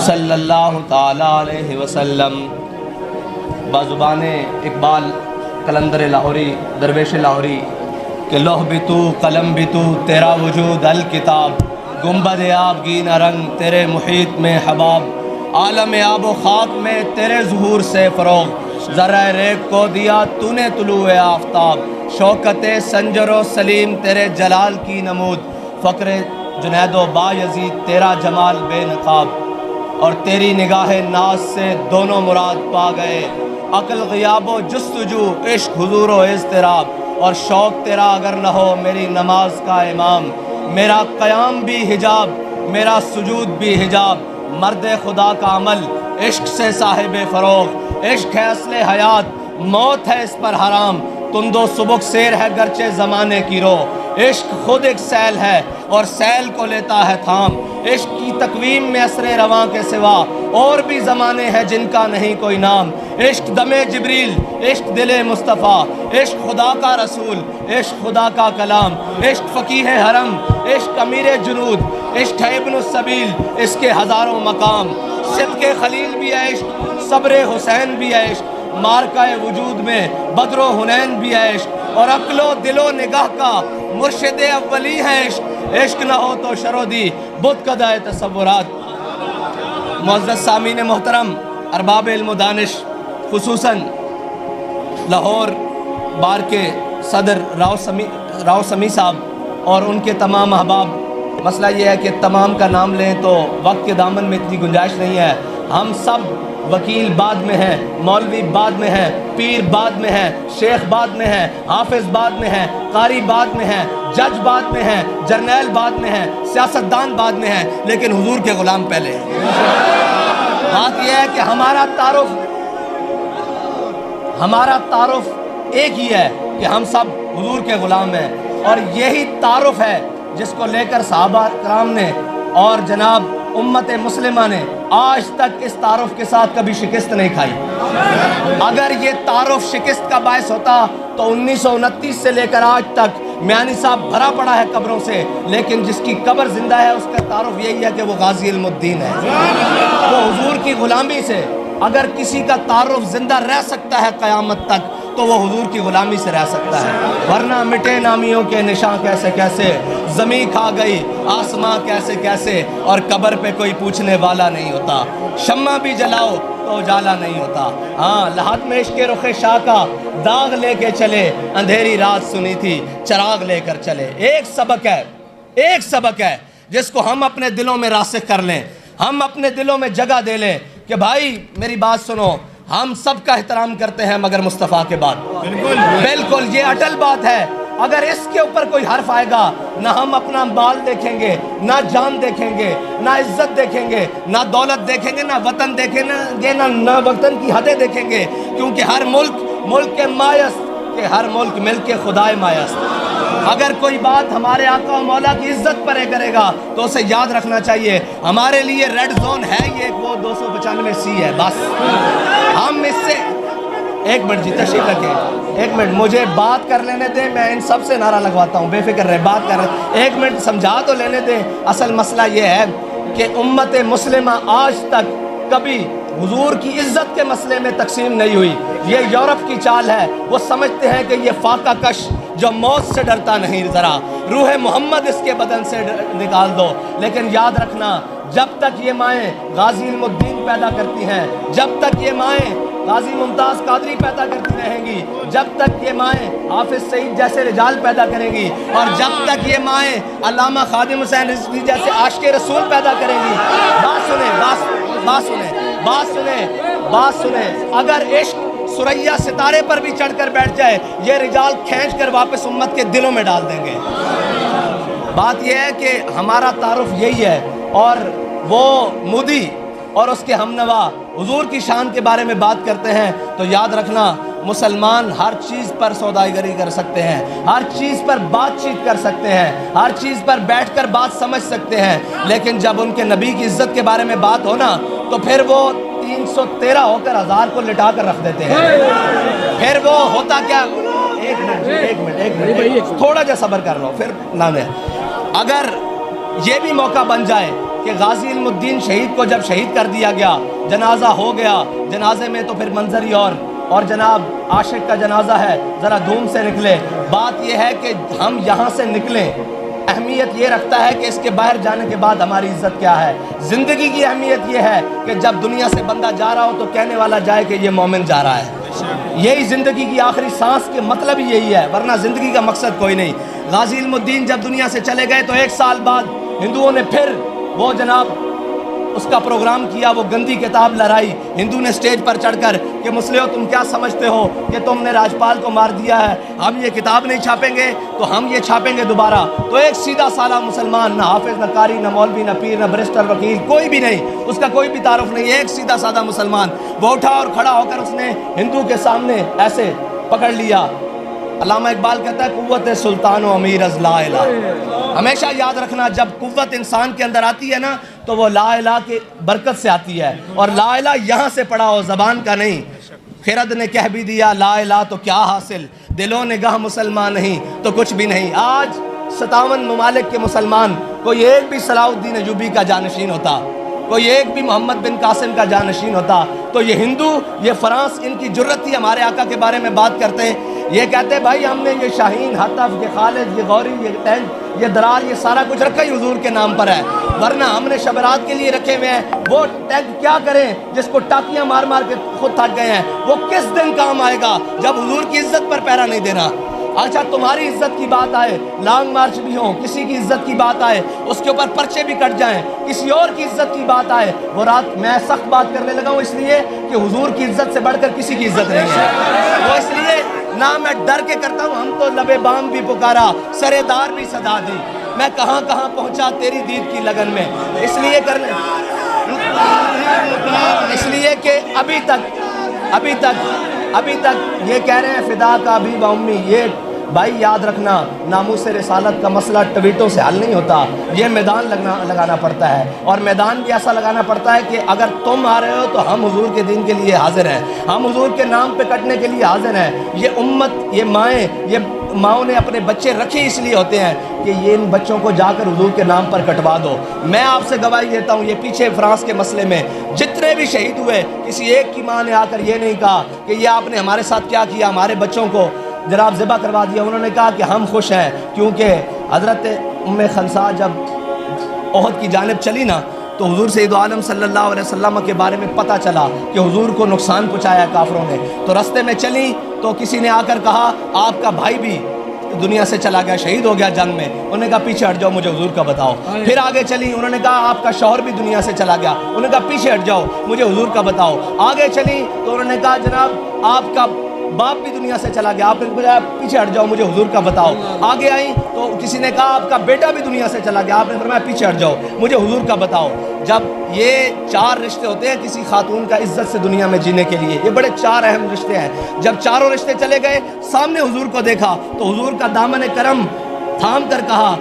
صلی اللہ تعالیٰ علیہ وسلم بازبان اقبال قلندر لاہوری درویش لاہوری کہ لوح بھی تو قلم بھی تو تیرا وجود الکتاب گنبد آب گینا رنگ تیرے محیط میں حباب عالم آب و خاک میں تیرے ظہور سے فروغ ذرہ ریگ کو دیا تو نے طلوع آفتاب شوکت سنجر و سلیم تیرے جلال کی نمود فقر جنید و بایزید تیرا جمال بے نقاب اور تیری نگاہ ناز سے دونوں مراد پا گئے عقل غیاب و جستجو عشق حضور و اضطراب اور شوق تیرا اگر نہ ہو میری نماز کا امام میرا قیام بھی حجاب میرا سجود بھی حجاب مرد خدا کا عمل عشق سے صاحب فروغ عشق ہے اصل حیات موت ہے اس پر حرام تند و سبک سیر ہے گرچہ زمانے کی رو عشق خود ایک سیل ہے اور سیل کو لیتا ہے تھام عشق کی تقویم میں اثر رواں کے سوا اور بھی زمانے ہیں جن کا نہیں کوئی نام عشق دم جبریل عشق دل مصطفیٰ عشق خدا کا رسول عشق خدا کا کلام عشق فقیہ حرم عشق امیر جنود عشق ہے ابن السبیل اس کے ہزاروں مقام صدق خلیل بھی ہے عشق صبر حسین بھی ہے عشق مارکہ وجود میں بدر و حنین بھی ہے عشق اور عقل و دل و نگاہ کا مرشد اولی ہے عشق عشق نہ ہو تو شرودی بت قدائے تصورات معزز سامعین محترم ارباب علم و دانش خصوصاً لاہور بار کے صدر راؤ سمی صاحب اور ان کے تمام احباب مسئلہ یہ ہے کہ تمام کا نام لیں تو وقت کے دامن میں اتنی گنجائش نہیں ہے ہم سب وکیل بعد میں ہیں مولوی بعد میں ہیں پیر بعد میں ہیں شیخ بعد میں ہیں حافظ بعد میں ہیں قاری بعد میں ہیں جج بعد میں ہیں جرنیل بعد میں ہیں سیاستدان بعد میں ہیں لیکن حضور کے غلام پہلے ہیں بات یہ ہے کہ ہمارا تعارف ایک ہی ہے کہ ہم سب حضور کے غلام ہیں اور یہی تعارف ہے جس کو لے کر صحابہ کرام نے اور جناب امت مسلمہ نے آج تک اس تعارف کے ساتھ کبھی شکست نہیں کھائی اگر یہ تعارف شکست کا باعث ہوتا تو 1929 سے لے کر آج تک میانی صاحب بھرا پڑا ہے قبروں سے لیکن جس کی قبر زندہ ہے اس کا تعارف یہی ہے کہ وہ غازی علم الدین ہے وہ حضور کی غلامی سے اگر کسی کا تعارف زندہ رہ سکتا ہے قیامت تک تو وہ حضور کی غلامی سے رہ سکتا ہے ورنہ مٹے نامیوں کے نشاں کیسے کیسے زمین کھا گئی آسماں کیسے کیسے اور قبر پہ کوئی پوچھنے والا نہیں ہوتا شمع بھی جلاؤ تو اجالا نہیں ہوتا ہاں لحد میں عشق رخ شاہ کا داغ لے کے چلے اندھیری رات سنی تھی چراغ لے کر چلے ایک سبق ہے جس کو ہم اپنے دلوں میں راسخ کر لیں ہم اپنے دلوں میں جگہ دے لیں کہ بھائی میری بات سنو ہم سب کا احترام کرتے ہیں مگر مصطفیٰ کے بعد بالکل یہ اٹل بات ہے اگر اس کے اوپر کوئی حرف آئے گا نہ ہم اپنا مال دیکھیں گے نہ جان دیکھیں گے نہ عزت دیکھیں گے نہ دولت دیکھیں گے نہ وطن دیکھیں گے نہ وطن کی حدیں دیکھیں گے کیونکہ ہر ملک کے مایست کہ ہر ملک مل کے خدائے مایست اگر کوئی بات ہمارے آقا و مولا کی عزت پر کرے گا تو اسے یاد رکھنا چاہیے ہمارے لیے ریڈ زون ہے یہ وہ 295 سی ہے بس ہم اس سے ایک منٹ جی تشریف رکھیں ایک منٹ مجھے بات کر لینے دیں میں ان سب سے نعرہ لگواتا ہوں بے فکر رہے بات کر رہے ایک منٹ سمجھا تو لینے دیں اصل مسئلہ یہ ہے کہ امت مسلمہ آج تک کبھی حضور کی عزت کے مسئلے میں تقسیم نہیں ہوئی یہ یورپ کی چال ہے وہ سمجھتے ہیں کہ یہ فاقہ کش جو موت سے ڈرتا نہیں ذرا روح محمد اس کے بدن سے نکال دو لیکن یاد رکھنا جب تک یہ مائیں غازی علم الدین پیدا کرتی ہیں جب تک یہ مائیں غازی ممتاز قادری پیدا کرتی رہیں گی جب تک یہ مائیں حافظ سعید جیسے رجال پیدا کریں گی اور جب تک یہ مائیں علامہ خادم حسین رضوی جیسے عاشق رسول پیدا کریں گی بات سنیں اگر عشق سریا ستارے پر بھی چڑھ کر بیٹھ جائے یہ رجال کھینچ کر واپس امت کے دلوں میں ڈال دیں گے بات یہ ہے کہ ہمارا تعارف یہی ہے اور وہ مودی اور اس کے ہمنوا حضور کی شان کے بارے میں بات کرتے ہیں تو یاد رکھنا مسلمان ہر چیز پر سوداگری کر سکتے ہیں ہر چیز پر بات چیت کر سکتے ہیں ہر چیز پر بیٹھ کر بات سمجھ سکتے ہیں لیکن جب ان کے نبی کی عزت کے بارے میں بات ہونا تو پھر وہ 313 ہو کر 1000 کو لٹا کر رکھ دیتے ہیں پھر وہ ہوتا کیا ایک منٹ تھوڑا جا صبر کر لو پھر نہ اگر یہ بھی موقع بن جائے کہ غازی علم الدین شہید کو جب شہید کر دیا گیا، جنازہ ہو گیا، جنازے میں تو پھر منظر ہی اور جناب عاشق کا جنازہ ہے، ذرا دھوم سے نکلے۔ بات یہ ہے کہ ہم یہاں سے نکلیں، اہمیت یہ رکھتا ہے کہ اس کے باہر جانے کے بعد ہماری عزت کیا ہے۔ زندگی کی اہمیت یہ ہے کہ جب دنیا سے بندہ جا رہا ہو تو کہنے والا جائے کہ یہ مومن جا رہا ہے۔ یہی زندگی کی آخری سانس کے مطلب ہی یہی ہے، ورنہ زندگی کا مقصد کوئی نہیں۔ غازی علم الدین جب دنیا سے چلے گئے تو 1 سال بعد ہندوؤں نے پھر وہ جناب اس کا پروگرام کیا، وہ گندی کتاب لہرائی ہندو نے سٹیج پر چڑھ کر کہ مسلموں تم کیا سمجھتے ہو کہ تم نے راجپال کو مار دیا ہے، ہم یہ کتاب نہیں چھاپیں گے تو ہم یہ چھاپیں گے دوبارہ۔ تو ایک سیدھا سادہ مسلمان، نہ حافظ، نہ قاری، نہ مولوی، نہ پیر، نہ برسٹر، وکیل، کوئی بھی نہیں، اس کا کوئی بھی تعارف نہیں، ایک سیدھا سادہ مسلمان وہ اٹھا اور کھڑا ہو کر اس نے ہندو کے سامنے ایسے پکڑ لیا۔ علامہ اقبال کہتا ہے قوت سلطان و امیر از لا الہ۔ ہمیشہ یاد رکھنا جب قوت انسان کے اندر آتی ہے نا تو وہ لا الہ کی برکت سے آتی ہے، اور لا الہ یہاں سے پڑھا ہو، زبان کا نہیں۔ خرد نے کہہ بھی دیا لا الہ تو کیا حاصل، دل و نگاہ مسلمان نہیں تو کچھ بھی نہیں۔ آج 57 ممالک کے مسلمان، کوئی ایک بھی صلاح الدین ایوبی کا جانشین ہوتا، کوئی ایک بھی محمد بن قاسم کا جانشین ہوتا تو یہ ہندو، یہ فرانس، ان کی جرت تھی ہمارے آقا کے بارے میں بات کرتے ہیں۔ یہ کہتے بھائی ہم نے یہ شاہین، حطف، یہ خالد، یہ غوری، یہ ٹینک، یہ درار، یہ سارا کچھ رکھا ہی حضور کے نام پر ہے، ورنہ ہم نے شبرات کے لیے رکھے ہوئے ہیں۔ وہ ٹینک کیا کریں جس کو ٹاکیاں مار مار کے خود تھک گئے ہیں، وہ کس دن کام آئے گا جب حضور کی عزت پر پہرا نہیں دینا۔ اچھا تمہاری عزت کی بات آئے، لانگ مارچ بھی ہوں، کسی کی عزت کی بات آئے اس کے اوپر پرچے بھی کٹ جائیں، کسی اور کی عزت کی بات آئے، وہ رات میں سخت بات کرنے لگا ہوں اس لیے کہ حضور کی عزت سے بڑھ کر کسی کی عزت نہیں ہے۔ وہ اس لیے نہ میں ڈر کے کرتا ہوں، ہم تو لبے بام بھی پکارا، سرے دار بھی صدا دی، میں کہاں کہاں پہنچا تیری دید کی لگن میں، اس لیے کہ ابھی تک یہ کہہ رہے ہیں فدا کا ابھی و امی۔ یہ بھائی یاد رکھنا ناموس رسالت کا مسئلہ ٹویٹوں سے حل نہیں ہوتا، یہ میدان لگانا پڑتا ہے، اور میدان بھی ایسا لگانا پڑتا ہے کہ اگر تم آ رہے ہو تو ہم حضور کے دین کے لیے حاضر ہیں، ہم حضور کے نام پہ کٹنے کے لیے حاضر ہیں۔ یہ امت، یہ مائیں، یہ ماؤں نے اپنے بچے رکھے اس لیے ہوتے ہیں کہ یہ ان بچوں کو جا کر حضور کے نام پر کٹوا دو۔ میں آپ سے گواہی دیتا ہوں، یہ پیچھے فرانس کے مسئلے میں جتنے بھی شہید ہوئے، کسی ایک کی ماں نے آ کر یہ نہیں کہا کہ یہ آپ نے ہمارے ساتھ کیا کیا، ہمارے بچوں کو جناب ذبح کروا دیا۔ انہوں نے کہا کہ ہم خوش ہیں، کیونکہ حضرت ام خنسا جب احد کی جانب چلی نا تو حضور سید عالم صلی اللہ علیہ وسلم کے بارے میں پتہ چلا کہ حضور کو نقصان پہنچایا کافروں نے، تو رستے میں چلی تو کسی نے آ کر کہا آپ کا بھائی بھی دنیا سے چلا گیا، شہید ہو گیا جنگ میں۔ انہوں نے کہا پیچھے ہٹ جاؤ، مجھے حضور کا بتاؤ۔ پھر آگے چلی، انہوں نے کہا آپ کا شوہر بھی دنیا سے چلا گیا، انہوں نے کہا پیچھے ہٹ جاؤ، مجھے حضور کا بتاؤ۔ آگے چلی تو انہوں نے کہا جناب آپ کا باپ بھی دنیا سے چلا گیا، آپ نے کہا پیچھے ہٹ جاؤ، مجھے حضور کا بتاؤ۔ آگے آئیں تو کسی نے کہا آپ کا بیٹا بھی دنیا سے چلا گیا، آپ نے فرمایا پیچھے ہٹ جاؤ، مجھے حضور کا بتاؤ۔ جب یہ 4 رشتے ہوتے ہیں کسی خاتون کا عزت سے دنیا میں جینے کے لیے، یہ بڑے 4 اہم رشتے ہیں۔ جب چاروں رشتے چلے گئے، سامنے حضور کو دیکھا تو حضور کا دامن کرم تھام کر کہا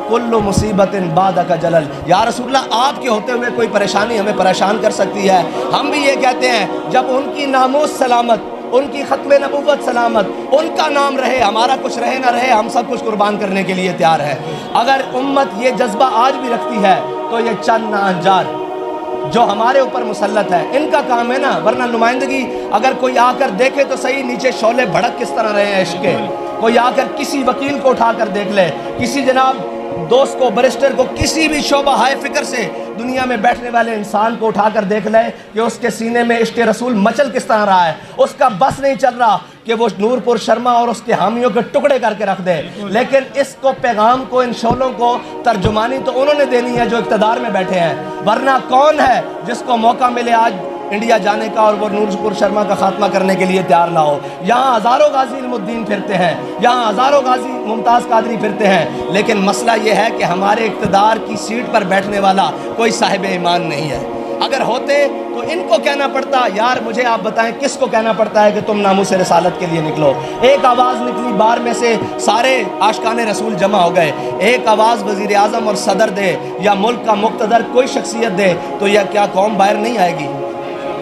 کل مصیبت بعدک جلل، یا رسول اللہ آپ کے ہوتے ہوئے کوئی پریشانی ہمیں پریشان کر سکتی ہے؟ ہم بھی یہ کہتے ہیں جب ان کی ناموس سلامت، ان کی ختم نبوت سلامت، ان کا نام رہے، ہمارا کچھ رہے نہ رہے، ہم سب کچھ قربان کرنے کے لیے تیار ہے۔ اگر امت یہ جذبہ آج بھی رکھتی ہے تو یہ چند ناہنجار جو ہمارے اوپر مسلط ہے ان کا کام ہے نا، ورنہ نمائندگی اگر کوئی آ کر دیکھے تو صحیح نیچے شعلے بھڑک کس طرح رہے ہیں عشق کے، کوئی آ کر کسی وکیل کو اٹھا کر دیکھ لے، کسی جناب دوست کو، برسٹر کو، کسی بھی شعبہ ہائے فکر سے دنیا میں بیٹھنے والے انسان کو اٹھا کر دیکھ لے کہ اس کے سینے میں عشق رسول مچل کس طرح رہا ہے۔ اس کا بس نہیں چل رہا کہ وہ نور پور شرما اور اس کے حامیوں کے ٹکڑے کر کے رکھ دے، لیکن اس کو پیغام کو، ان شعلوں کو ترجمانی تو انہوں نے دینی ہے جو اقتدار میں بیٹھے ہیں، ورنہ کون ہے جس کو موقع ملے آج انڈیا جانے کا اور وہ نور پور شرما کا خاتمہ کرنے کے لیے تیار نہ ہو؟ یہاں ہزاروں غازی علم الدین پھرتے ہیں، یہاں ہزاروں غازی ممتاز قادری پھرتے ہیں، لیکن مسئلہ یہ ہے کہ ہمارے اقتدار کی سیٹ پر بیٹھنے والا کوئی صاحب ایمان نہیں ہے۔ اگر ہوتے تو ان کو کہنا پڑتا، یار مجھے آپ بتائیں کس کو کہنا پڑتا ہے کہ تم ناموس رسالت کے لیے نکلو؟ ایک آواز نکلی بار میں سے، سارے عاشقان رسول جمع ہو گئے، ایک آواز وزیر اعظم اور صدر دے یا ملک کا مقتدر کوئی شخصیت دے تو یہ کیا قوم باہر نہیں آئے گی؟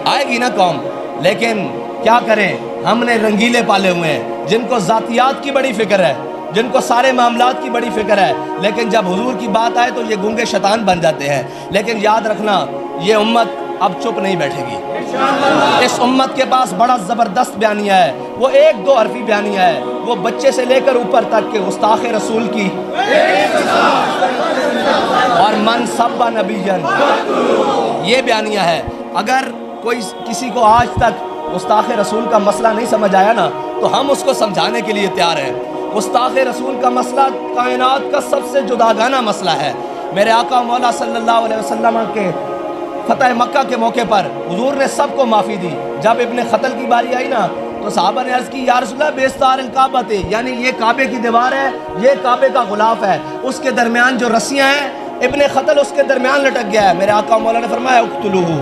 آئے گی نا قوم۔ لیکن کیا کریں، ہم نے رنگیلے پالے ہوئے ہیں جن کو ذاتیات کی بڑی فکر ہے، جن کو سارے معاملات کی بڑی فکر ہے، لیکن جب حضور کی بات آئے تو یہ گونگے شیطان بن جاتے ہیں۔ لیکن یاد رکھنا، یہ امت اب چپ نہیں بیٹھے گی۔ اس امت کے پاس بڑا زبردست بیانیہ ہے، وہ ایک دو حرفی بیانیہ ہے، وہ بچے سے لے کر اوپر تک کہ گستاخ رسول کی اور من سب نبیًا، یہ بیانیہ ہے۔ اگر کوئی کسی کو آج تک گستاخ رسول کا مسئلہ نہیں سمجھ آیا نا، تو ہم اس کو سمجھانے کے لیے تیار ہیں۔ گستاخ رسول کا مسئلہ کائنات کا سب سے جداگانہ مسئلہ ہے۔ میرے آقا مولا صلی اللہ علیہ وسلم کے فتح مکہ کے موقع پر حضور نے سب کو معافی دی۔ جب ابن قتل کی باری آئی نا، تو صحابہ نے عرض کی یا رسول اللہ بیستار الکعبہ تھے، یعنی یہ کعبے کی دیوار ہے، یہ کعبے کا غلاف ہے، اس کے درمیان جو رسیاں ہیں، ابن قتل اس کے درمیان لٹک گیا ہے۔ میرے آقا مولا نے فرمایا اقتلوہ،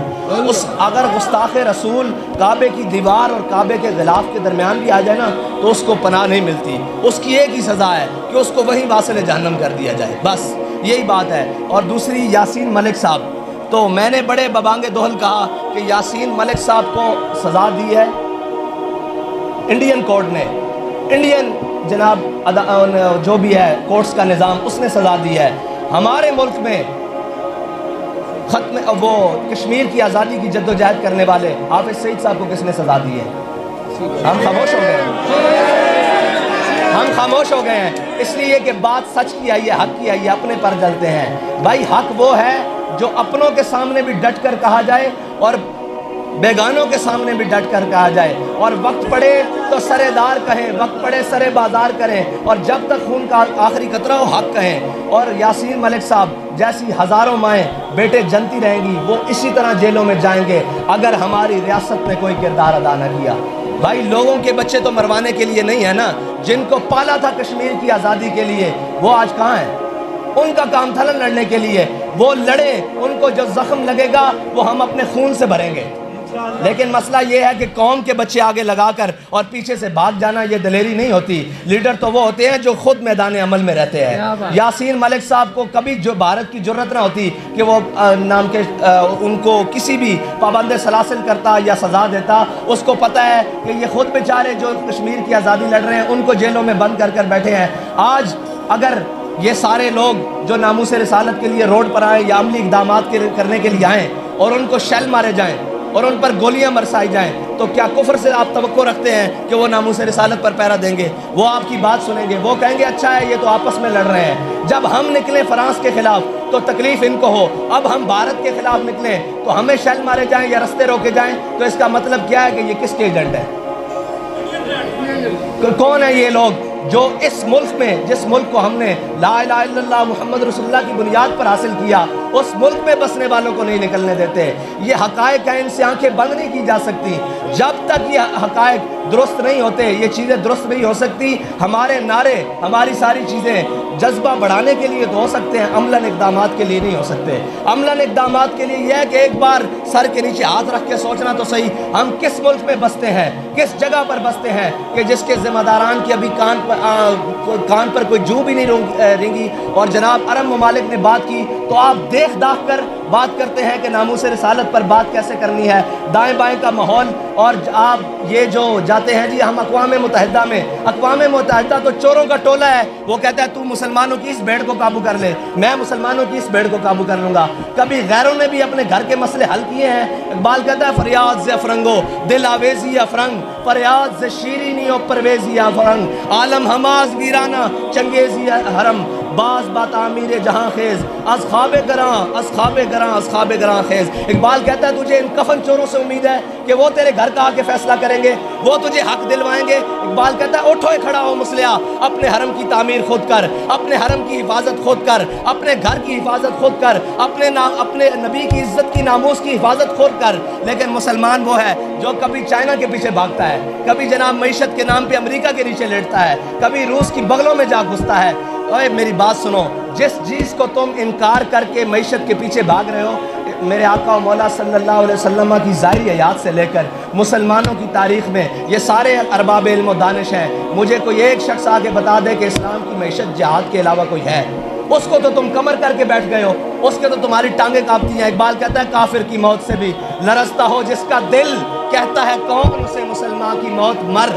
اگر گستاخ رسول کعبے کی دیوار اور کعبے کے غلاف کے درمیان بھی آ جائے نا، تو اس کو پناہ نہیں ملتی۔ اس کی ایک ہی سزا ہے کہ اس کو وہیں واصل جہنم کر دیا جائے، بس یہی بات ہے۔ اور دوسری، یاسین ملک صاحب، تو میں نے بڑے ببانگ دہل کہا کہ یاسین ملک صاحب کو سزا دی ہے انڈین کورٹ نے، انڈین جناب جو بھی ہے کورٹس کا نظام، اس نے سزا دی ہے۔ ہمارے ملک میں وہ کشمیر کی آزادی کی جدوجہد کرنے والے حافظ سعید صاحب کو کس نے سزا دی ہے؟ ہم خاموش ہو گئے ہیں، ہم خاموش ہو گئے ہیں، اس لیے کہ بات سچ کی آئی ہے، حق کی آئی ہے، اپنے پر جلتے ہیں۔ بھائی حق وہ ہے جو اپنوں کے سامنے بھی ڈٹ کر کہا جائے اور بیگانوں کے سامنے بھی ڈٹ کر کہا جائے، اور وقت پڑے تو سرے دار کہیں، وقت پڑے سرے بازار کریں، اور جب تک خون کا آخری قطرہ ہو حق کہیں۔ اور یاسین ملک صاحب جیسی ہزاروں مائیں بیٹے جنتی رہیں گی، وہ اسی طرح جیلوں میں جائیں گے اگر ہماری ریاست نے کوئی کردار ادا نہ کیا۔ بھائی لوگوں کے بچے تو مروانے کے لیے نہیں ہے نا، جن کو پالا تھا کشمیر کی آزادی کے لیے، وہ آج کہاں ہیں؟ ان کا کام تھا لڑنے کے لیے، وہ لڑے، ان کو جو زخم لگے گا وہ ہم اپنے خون سے بھریں گے۔ لیکن مسئلہ یہ ہے کہ قوم کے بچے آگے لگا کر اور پیچھے سے بھاگ جانا یہ دلیری نہیں ہوتی۔ لیڈر تو وہ ہوتے ہیں جو خود میدان عمل میں رہتے ہیں۔ یاسین ملک صاحب کو کبھی جو بھارت کی جرت نہ ہوتی کہ وہ ان کو کسی بھی پابند سلاسل کرتا یا سزا دیتا۔ اس کو پتہ ہے کہ یہ خود بیچارے جو کشمیر کی آزادی لڑ رہے ہیں، ان کو جیلوں میں بند کر بیٹھے ہیں۔ آج اگر یہ سارے لوگ جو ناموس رسالت کے لیے روڈ پر آئیں یا عملی اقدامات کرنے کے لیے آئیں اور ان کو شیل مارے جائیں اور ان پر گولیاں برسائی جائیں، تو کیا کفر سے آپ توقع رکھتے ہیں کہ وہ ناموس رسالت پر پہرا دیں گے؟ وہ آپ کی بات سنیں گے، وہ کہیں گے اچھا ہے یہ تو آپس میں لڑ رہے ہیں۔ جب ہم نکلیں فرانس کے خلاف تو تکلیف ان کو ہو، اب ہم بھارت کے خلاف نکلیں تو ہمیں شیل مارے جائیں یا رستے روکے جائیں، تو اس کا مطلب کیا ہے کہ یہ کس کے ایجنٹ ہے؟ کون ہے یہ لوگ جو اس ملک میں، جس ملک کو ہم نے لا الہ الا اللہ محمد رسول اللہ کی بنیاد پر حاصل کیا، اس ملک میں بسنے والوں کو نہیں نکلنے دیتے؟ یہ حقائق ہیں، ان سے آنکھیں بند نہیں کی جا سکتی۔ جب تک یہ حقائق درست نہیں ہوتے، یہ چیزیں درست نہیں ہو سکتی۔ ہمارے نعرے، ہماری ساری چیزیں جذبہ بڑھانے کے لیے تو ہو سکتے ہیں، عملاً اقدامات کے لیے نہیں ہو سکتے۔ عملاً اقدامات کے لیے یہ ہے کہ ایک بار سر کے نیچے ہاتھ رکھ کے سوچنا تو صحیح، ہم کس ملک میں بستے ہیں، کس جگہ پر بستے ہیں کہ جس کے ذمہ داران کی ابھی کان پر کوئی جو بھی نہیں رینگی۔ اور جناب عرب ممالک نے بات کی تو آپ دیکھ داکھ کر بات کرتے ہیں کہ ناموس رسالت پر بات کیسے کرنی ہے۔ دائیں بائیں کا ماحول، اور آپ یہ جو جاتے ہیں جی ہم اقوام متحدہ میں، اقوام متحدہ تو چوروں کا ٹولہ ہے، وہ کہتا ہے تو مسلمانوں کی اس بھیڑ کو قابو کر لے، میں مسلمانوں کی اس بھیڑ کو قابو کر لوں گا۔ کبھی غیروں نے بھی اپنے گھر کے مسئلے حل کیے ہیں؟ اقبال کہتا ہے فریاد ز افرنگو دل آویزی افرنگ، فریاد ز شیرینی و پرویزی افرنگ، عالم ہماز ویرانہ چنگیزی حرم، باز با تعمیر جہاں خیز، از خواب گراں از خواب گراں از خواب گراں خیز۔ اقبال کہتا ہے تجھے ان کفن چوروں سے امید ہے کہ وہ تیرے گھر کا آ کے فیصلہ کریں گے، وہ تجھے حق دلوائیں گے؟ اقبال کہتا ہے اٹھو کھڑا ہو مسلحہ، اپنے حرم کی تعمیر خود کر، اپنے حرم کی حفاظت خود کر، اپنے گھر کی حفاظت خود کر، اپنے نبی کی عزت کی ناموس کی حفاظت خود کر۔ لیکن مسلمان وہ ہے جو کبھی چائنا کے پیچھے بھاگتا ہے، کبھی جناب معیشت کے نام پہ امریکہ کے نیچے لیٹتا ہے، کبھی روس کی بغلوں میں جا گھستا ہے۔ اوے میری بات سنو، جس چیز کو تم انکار کر کے معیشت کے پیچھے بھاگ رہے ہو، میرے آقا و مولا صلی اللہ علیہ وسلم کی ظاہری حیات سے لے کر مسلمانوں کی تاریخ میں یہ سارے ارباب علم و دانش ہیں۔ مجھے کوئی ایک شخص آگے بتا دے کہ اسلام کی معیشت جہاد کے علاوہ کوئی ہے، اس کو تو تم کمر کر کے بیٹھ گئے ہو، اس کے تو تمہاری ٹانگیں کانپتی ہیں۔ اقبال کہتا ہے کافر کی موت سے بھی لرزتا ہو جس کا دل، کہتا ہے کون اسے مسلمان کی موت مر۔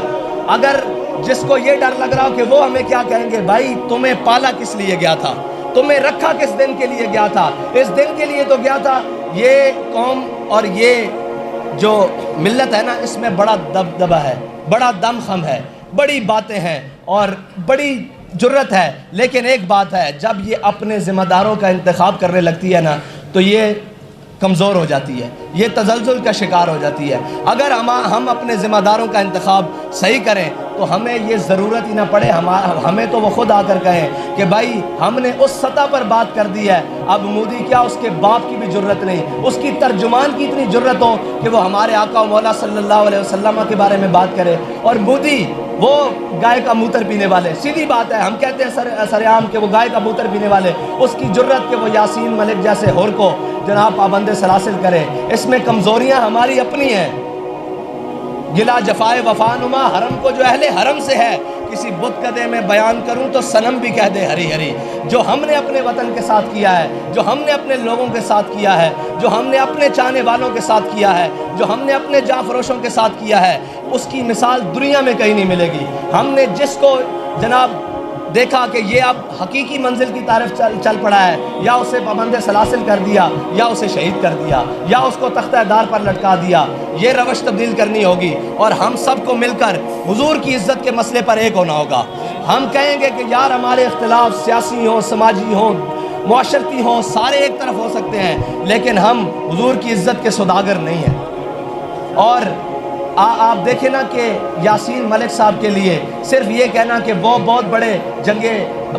اگر جس کو یہ ڈر لگ رہا ہو کہ وہ ہمیں کیا کہیں گے، بھائی تمہیں پالا کس لیے گیا تھا، تمہیں رکھا کس دن کے لیے گیا تھا؟ اس دن کے لیے تو گیا تھا۔ یہ قوم اور یہ جو ملت ہے نا، اس میں بڑا دبدبہ ہے، بڑا دم خم ہے، بڑی باتیں ہیں اور بڑی جرت ہے، لیکن ایک بات ہے، جب یہ اپنے ذمہ داروں کا انتخاب کرنے لگتی ہے نا تو یہ کمزور ہو جاتی ہے، یہ تزلزل کا شکار ہو جاتی ہے۔ اگر ہم اپنے ذمہ داروں کا انتخاب صحیح کریں تو ہمیں یہ ضرورت ہی نہ پڑے، ہمیں تو وہ خود آ کر کہیں کہ بھائی ہم نے اس سطح پر بات کر دی ہے، اب مودی کیا اس کے باپ کی بھی جرت نہیں، اس کی ترجمان کی اتنی جرت ہو کہ وہ ہمارے آقا و مولا صلی اللہ علیہ وسلم کے بارے میں بات کرے، اور مودی وہ گائے کا موتر پینے والے، سیدھی بات ہے، ہم کہتے ہیں سر عام کہ وہ گائے کا موتر پینے والے، اس کی جرت کہ وہ یاسین ملک جیسے ہور کو جناب پابند سلاسل کرے۔ اس میں کمزوریاں ہماری اپنی ہیں۔ گلا جفائے وفا نما حرم کو جو اہل حرم سے ہے، کسی بت کدے میں بیان کروں تو صنم بھی کہہ دے ہری ہری۔ جو ہم نے اپنے وطن کے ساتھ کیا ہے، جو ہم نے اپنے لوگوں کے ساتھ کیا ہے، جو ہم نے اپنے چاہنے والوں کے ساتھ کیا ہے، جو ہم نے اپنے جاں فروشوں کے ساتھ کیا ہے، اس کی مثال دنیا میں کہیں نہیں ملے گی۔ ہم نے جس کو جناب دیکھا کہ یہ اب حقیقی منزل کی طرف چل پڑا ہے، یا اسے پابند سلاسل کر دیا، یا اسے شہید کر دیا، یا اس کو تختہ دار پر لٹکا دیا۔ یہ روش تبدیل کرنی ہوگی اور ہم سب کو مل کر حضور کی عزت کے مسئلے پر ایک ہونا ہوگا۔ ہم کہیں گے کہ یار ہمارے اختلاف سیاسی ہوں، سماجی ہوں، معاشرتی ہوں، سارے ایک طرف ہو سکتے ہیں، لیکن ہم حضور کی عزت کے سوداگر نہیں ہیں۔ اور آپ دیکھیں نا کہ یاسین ملک صاحب کے لیے صرف یہ کہنا کہ وہ بہت بڑے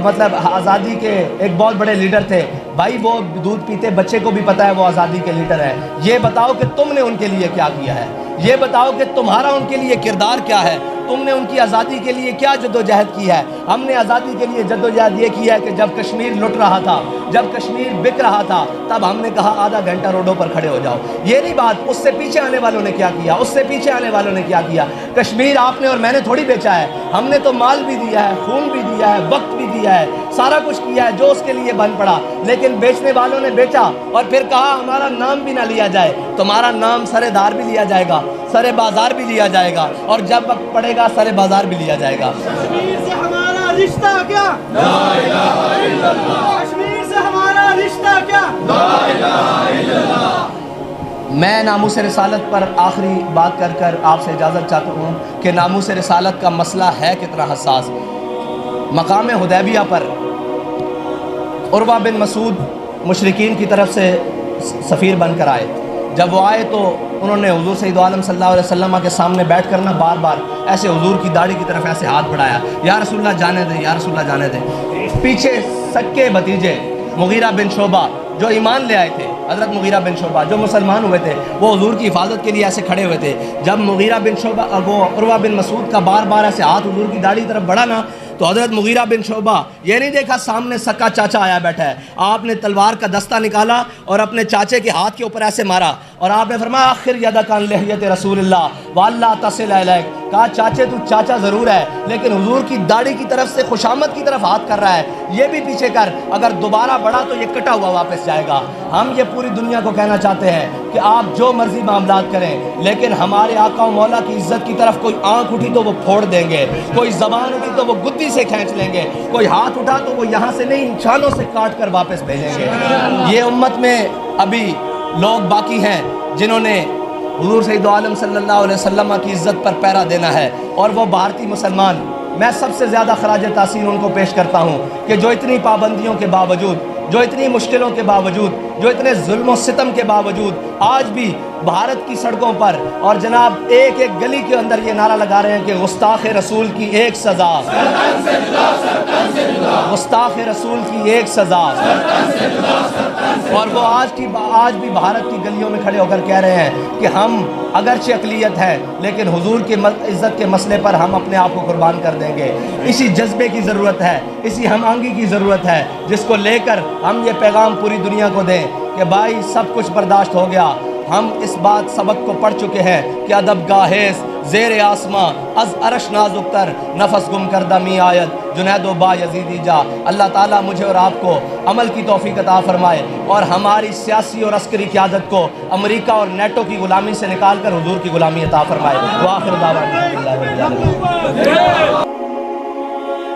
مطلب آزادی کے ایک بہت بڑے لیڈر تھے، بھائی وہ دودھ پیتے بچے کو بھی پتا ہے وہ آزادی کے لیڈر ہے۔ یہ بتاؤ کہ تم نے ان کے لیے کیا کیا ہے، یہ بتاؤ کہ تمہارا ان کے لیے کردار کیا ہے، تم نے ان کی آزادی کے لیے کیا جدوجہد کی ہے۔ ہم نے آزادی کے لیے جدوجہد یہ کی ہے کہ جب کشمیر لٹ رہا تھا، جب کشمیر بک رہا تھا، تب ہم نے کہا آدھا گھنٹہ روڈوں پر کھڑے ہو جاؤ۔ یہ نہیں بات اس سے پیچھے آنے والوں نے کیا کیا، اس سے پیچھے آنے والوں نے کیا کیا۔ کشمیر آپ نے اور میں نے تھوڑی بیچا ہے، ہم نے تو مال بھی دیا ہے، خون بھی دیا ہے، وقت بھی دیا ہے، سارا کچھ کیا ہے جو اس کے لیے بن پڑا، لیکن بیچنے والوں نے بیچا اور پھر کہا ہمارا نام بھی نہ لیا جائے۔ تمہارا نام سرے دار بھی لیا جائے گا، سرے بازار بھی لیا جائے گا، اور جب وقت پڑے گا سرے بازار بھی لیا جائے گا۔ کشمیر سے ہمارا رشتہ کیا؟ لا الہ الا اللہ۔ کشمیر سے ہمارا رشتہ کیا؟ لا الہ الا اللہ۔ میں ناموس رسالت پر آخری بات کر آپ سے اجازت چاہتا ہوں کہ ناموس رسالت کا مسئلہ ہے کتنا حساس۔ مقام حدیبیہ پر عروہ بن مسعود مشرکین کی طرف سے سفیر بن کر آئے۔ جب وہ آئے تو انہوں نے حضور سید عالم صلی اللہ علیہ وسلم کے سامنے بیٹھ کر بار بار ایسے حضور کی داڑھی کی طرف ایسے ہاتھ بڑھایا، یا رسول اللہ جانے دیں، یا رسول اللہ جانے دیں۔ پیچھے سکے بھتیجے مغیرہ بن شعبہ جو ایمان لے آئے تھے، حضرت مغیرہ بن شعبہ جو مسلمان ہوئے تھے، وہ حضور کی حفاظت کے لیے ایسے کھڑے ہوئے تھے۔ جب مغیرہ بن شعبہ وہ عروہ بن مسعود کا بار بار ایسے ہاتھ حضور کی داڑھی کی طرف بڑھا نا، تو حضرت مغیرہ بن شعبہ یہ نہیں دیکھا سامنے سکا چاچا آیا بیٹھا ہے، آپ نے تلوار کا دستہ نکالا اور اپنے چاچے کے ہاتھ کے اوپر ایسے مارا، اور آپ نے فرمایا آخر یدک عن لحیۃ رسول اللہ واللہ تصل الیک۔ کہا چاچے تو چاچا ضرور ہے، لیکن حضور کی داڑھی کی طرف سے خوشامد کی طرف ہاتھ کر رہا ہے، یہ بھی پیچھے کر، اگر دوبارہ بڑھا تو یہ کٹا ہوا واپس جائے گا۔ ہم یہ پوری دنیا کو کہنا چاہتے ہیں کہ آپ جو مرضی معاملات کریں، لیکن ہمارے آقا و مولا کی عزت کی طرف کوئی آنکھ اٹھی تو وہ پھوڑ دیں گے، کوئی زبان اٹھی تو وہ گدی سے کھینچ لیں گے، کوئی ہاتھ اٹھا تو وہ یہاں سے نہیں چھانوں سے کاٹ کر واپس بھیجیں گے۔ یہ امت میں ابھی لوگ باقی ہیں جنہوں نے حضور سید عالم صلی اللہ علیہ وسلم کی عزت پر پیرا دینا ہے، اور وہ بھارتی مسلمان، میں سب سے زیادہ خراج تحسین ان کو پیش کرتا ہوں کہ جو اتنی پابندیوں کے باوجود، جو اتنی مشکلوں کے باوجود، جو اتنے ظلم و ستم کے باوجود آج بھی بھارت کی سڑکوں پر اور جناب ایک ایک گلی کے اندر یہ نعرہ لگا رہے ہیں کہ گستاخ رسول کی ایک سزا، گستاخ رسول کی ایک سزا، اور وہ آج بھی بھارت کی گلیوں میں کھڑے ہو کر کہہ رہے ہیں کہ ہم اگرچہ اقلیت ہے لیکن حضور کی عزت کے مسئلے پر ہم اپنے آپ کو قربان کر دیں گے۔ اسی جذبے کی ضرورت ہے، اسی ہم آہنگی کی ضرورت ہے جس کو لے کر ہم یہ پیغام پوری دنیا کو دیں کہ بھائی سب کچھ برداشت ہو گیا، ہم اس بات سبق کو پڑھ چکے ہیں کہ ادب گاہیس زیر آسماں از عرش نازک تر نفس گم کردہ می آیت جنید و با یزیدی جا۔ اللہ تعالیٰ مجھے اور آپ کو عمل کی توفیق عطا فرمائے اور ہماری سیاسی اور عسکری قیادت کو امریکہ اور نیٹو کی غلامی سے نکال کر حضور کی غلامی عطا فرمائے۔ وآخر دعوانا الحمدللہ رب العالمین۔